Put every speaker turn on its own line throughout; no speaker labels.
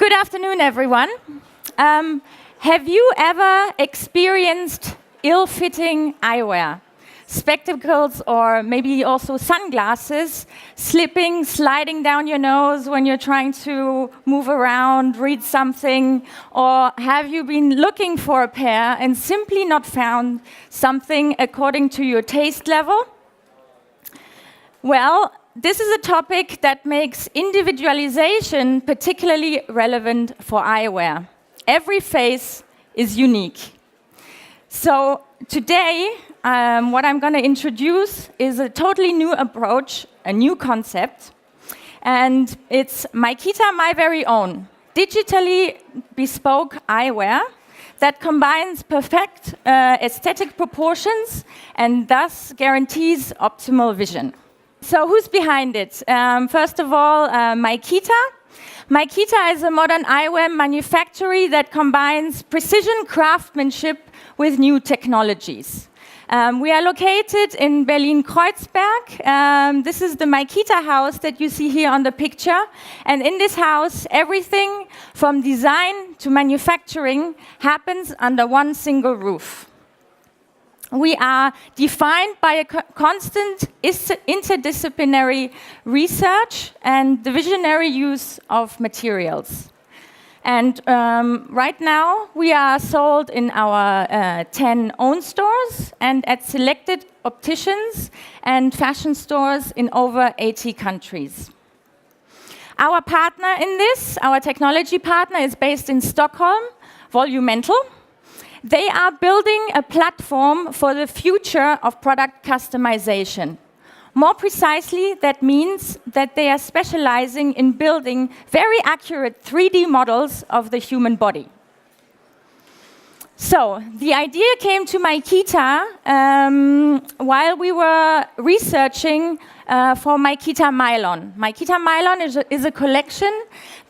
Good afternoon, everyone. Have you ever experienced ill-fitting eyewear? Spectacles or maybe also sunglasses slipping, sliding down your nose when you're trying to move around, read something, or have you been looking for a pair and simply not found something according to your taste level? Well, this is a topic that makes individualization particularly relevant for eyewear. Every face is unique. So today, what I'm going to introduce is a totally new approach, a new concept, and it's Mykita My Very Own, digitally bespoke eyewear that combines perfect aesthetic proportions and thus guarantees optimal vision. So who's behind it? First of all, Mykita. Mykita is a modern eyewear manufacturer that combines precision craftsmanship with new technologies. We are located in Berlin-Kreuzberg. This is the Mykita house that you see here on the picture. And in this house, everything from design to manufacturing happens under one single roof. We are defined by a constant interdisciplinary research and the visionary use of materials. And right now, we are sold in our 10 own stores and at selected opticians and fashion stores in over 80 countries. Our partner in this, our technology partner, is based in Stockholm, Volumental. They are building a platform for the future of product customization. More precisely, that means that they are specializing in building very accurate 3D models of the human body. So, the idea came to Mykita while we were researching for Mykita Mylon. Mykita Mylon is a collection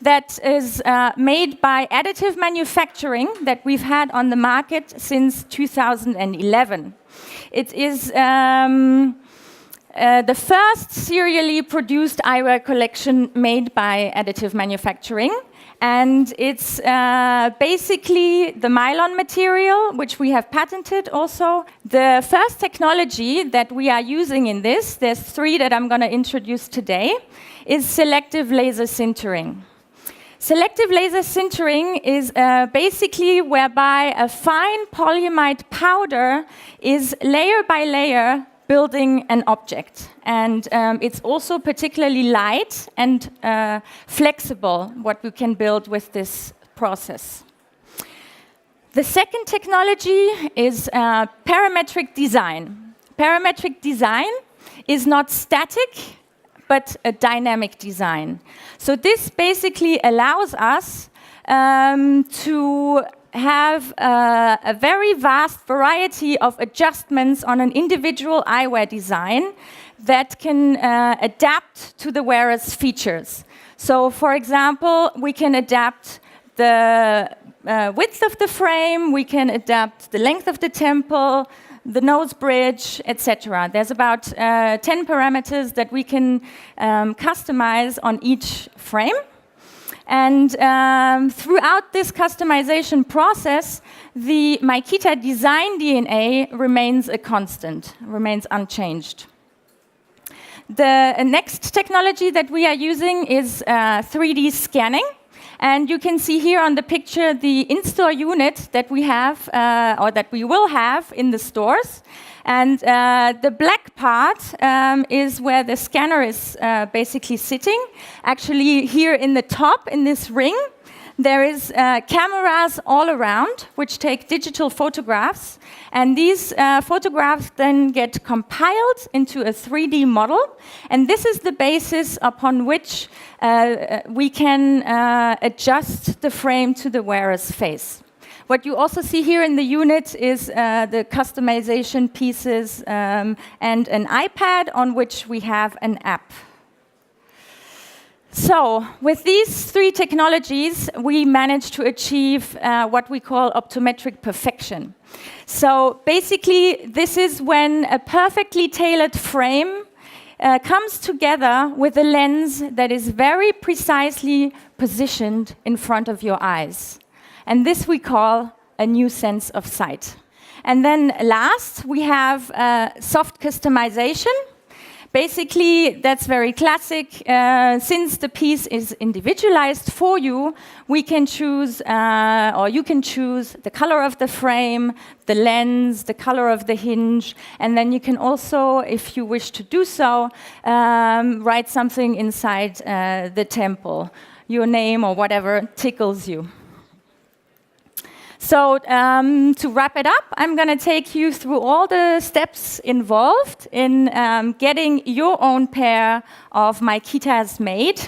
that is made by additive manufacturing that we've had on the market since 2011. It is the first serially produced eyewear collection made by additive manufacturing. And it's basically the Mylon material, which we have patented also. The first technology that we are using in this, there's 3 that I'm going to introduce today, is selective laser sintering. Selective laser sintering is basically whereby a fine polyamide powder is layer by layer building an object. And it's also particularly light and flexible, what we can build with this process. The second technology is parametric design. Parametric design is not static, but a dynamic design. So this basically allows us to have a very vast variety of adjustments on an individual eyewear design that can adapt to the wearer's features. So, for example, we can adapt the width of the frame, we can adapt the length of the temple, the nose bridge, etc. There's about 10 parameters that we can customize on each frame. And throughout this customization process, the Mykita design DNA remains a constant, remains unchanged. The next technology that we are using is 3D scanning. And you can see here on the picture the in-store unit that we have, or that we will have in the stores. And the black part is where the scanner is basically sitting. Actually, here in the top, in this ring, there is cameras all around, which take digital photographs. And these photographs then get compiled into a 3D model. And this is the basis upon which we can adjust the frame to the wearer's face. What you also see here in the unit is the customization pieces and an iPad on which we have an app. So, with these 3 technologies, we managed to achieve what we call optometric perfection. So, basically, this is when a perfectly tailored frame comes together with a lens that is very precisely positioned in front of your eyes. And this we call a new sense of sight. And then last, we have soft customization. Basically, that's very classic. Since the piece is individualized for you, we can choose, or you can choose the color of the frame, the lens, the color of the hinge, and then you can also, if you wish to do so, write something inside the temple, your name or whatever tickles you. So to wrap it up, I'm going to take you through all the steps involved in getting your own pair of Mykitas made.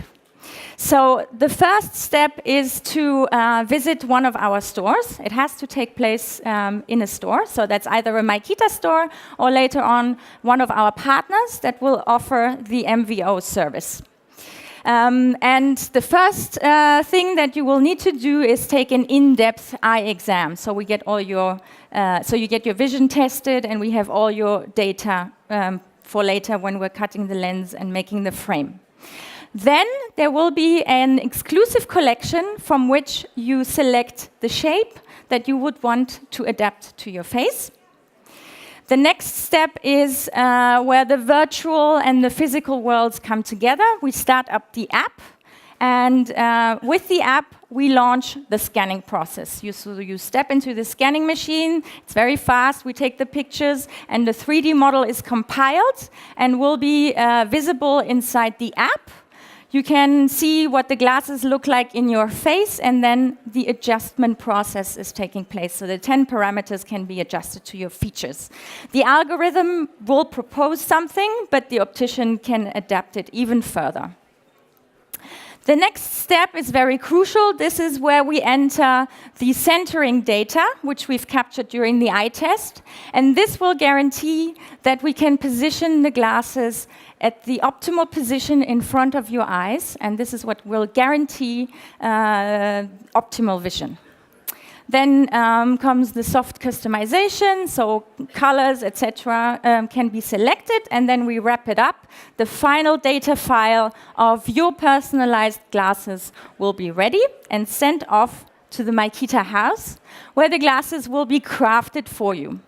So the first step is to visit one of our stores. It has to take place in a store. So that's either a Mykita store or later on one of our partners that will offer the MVO service. And the first thing that you will need to do is take an in-depth eye exam. So we get all your, so you get your vision tested, and we have all your data for later when we're cutting the lens and making the frame. Then there will be an exclusive collection from which you select the shape that you would want to adapt to your face. The next step is where the virtual and the physical worlds come together. We start up the app, and with the app, we launch the scanning process. So you step into the scanning machine, it's very fast, we take the pictures, and the 3D model is compiled and will be visible inside the app. You can see what the glasses look like in your face, and then the adjustment process is taking place. So the 10 parameters can be adjusted to your features. The algorithm will propose something, but the optician can adapt it even further. The next step is very crucial. This is where we enter the centering data, which we've captured during the eye test. And this will guarantee that we can position the glasses at the optimal position in front of your eyes. And this is what will guarantee optimal vision. Then comes the soft customization, so colors, etc., can be selected, and then we wrap it up. The final data file of your personalized glasses will be ready and sent off to the Mykita house, where the glasses will be crafted for you.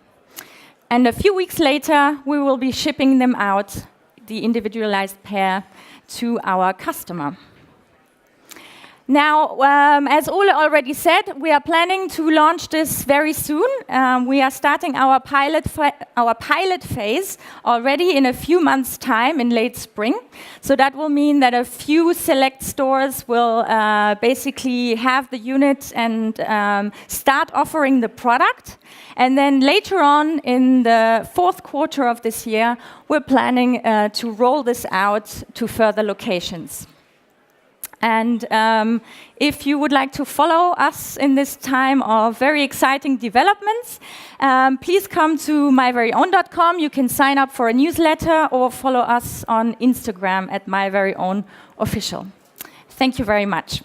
And a few weeks later, we will be shipping them out, the individualized pair, to our customer. Now, as Ole already said, we are planning to launch this very soon. We are starting our pilot phase already in a few months' time in late spring. So that will mean that a few select stores will basically have the unit and start offering the product. And then later on in the fourth quarter of this year, we're planning to roll this out to further locations. And if you would like to follow us in this time of very exciting developments, please come to myveryown.com. You can sign up for a newsletter or follow us on Instagram at myveryownofficial. Thank you very much.